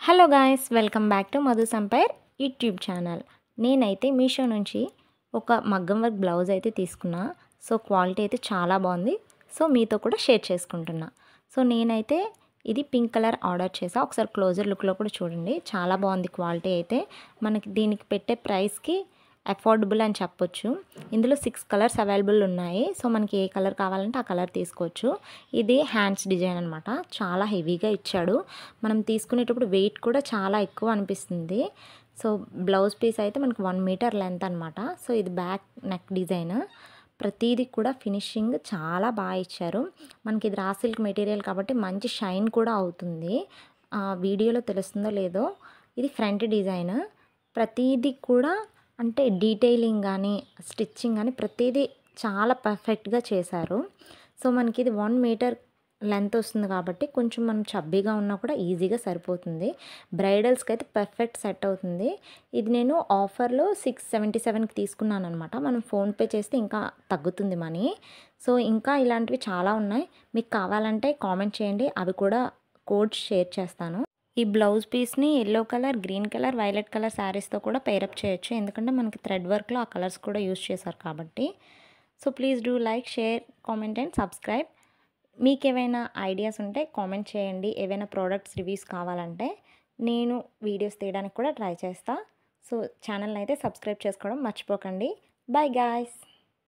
Hello guys, welcome back to Madhu సంపైర్ YouTube channel. నేనైతే మీషో నుంచి ఒక మగ్గం వర్క్ బ్లౌజ్ అయితే తీసుకున్నా. సో క్వాలిటీ అయితే చాలా బాగుంది. సో మీతో కూడా షేర్ చేసుకుంటున్నా. సో నేనైతే ఇది పింక్ కలర్ ఆర్డర్ చేసా. ఒకసారి క్లోజర్ లుక్లో కూడా చూడండి, చాలా బాగుంది క్వాలిటీ అయితే. మనకి దీనికి పెట్టే ప్రైస్కి అఫోర్డబుల్ అని చెప్పొచ్చు. ఇందులో 6 కలర్స్ అవైలబుల్ ఉన్నాయి. సో మనకి ఏ కలర్ కావాలంటే ఆ కలర్ తీసుకోవచ్చు. ఇది హ్యాండ్స్ డిజైన్ అనమాట. చాలా హెవీగా ఇచ్చాడు. మనం తీసుకునేటప్పుడు వెయిట్ కూడా చాలా ఎక్కువ అనిపిస్తుంది. సో బ్లౌజ్ పీస్ అయితే మనకి 1 మీటర్ లెంత్ అనమాట. సో ఇది బ్యాక్ నెక్ డిజైన్. ప్రతిదీ కూడా ఫినిషింగ్ చాలా బాగా ఇచ్చారు. మనకి ఇది రా సిల్క్ మెటీరియల్ కాబట్టి మంచి షైన్ కూడా అవుతుంది. వీడియోలో తెలుస్తుందో లేదో, ఇది ఫ్రంట్ డిజైన్. ప్రతిదీ కూడా అంటే డీటెయిలింగ్ కానీ స్టిచ్చింగ్ కానీ ప్రతిదీ చాలా పర్ఫెక్ట్గా చేశారు. సో మనకి ఇది 1 మీటర్ లెంత్ వస్తుంది కాబట్టి కొంచెం మనం చబ్బీగా ఉన్నా కూడా ఈజీగా సరిపోతుంది. బ్రైడల్స్కి అయితే పర్ఫెక్ట్ సెట్ అవుతుంది. ఇది నేను ఆఫర్లో 677కి తీసుకున్నాను అనమాట. మనం ఫోన్పే చేస్తే ఇంకా తగ్గుతుంది మనీ. సో ఇంకా ఇలాంటివి చాలా ఉన్నాయి. మీకు కావాలంటే కామెంట్ చేయండి, అవి కూడా కోడ్స్ షేర్ చేస్తాను. ఈ బ్లౌజ్ పీస్ని yellow colour, green colour, violet colour శారీస్తో కూడా పేరప్ చేయొచ్చు. ఎందుకంటే మనకి థ్రెడ్ వర్క్లో ఆ కలర్స్ కూడా యూస్ చేశారు కాబట్టి. So please do like, share, comment and subscribe. మీకు ఏవైనా ఐడియాస్ ఉంటే కామెంట్ చేయండి. ఏవైనా ప్రోడక్ట్స్ రివ్యూస్ కావాలంటే నేను వీడియోస్ తీయడానికి కూడా ట్రై చేస్తా. సో ఛానల్ని అయితే సబ్స్క్రైబ్ చేసుకోవడం మర్చిపోకండి. Bye guys.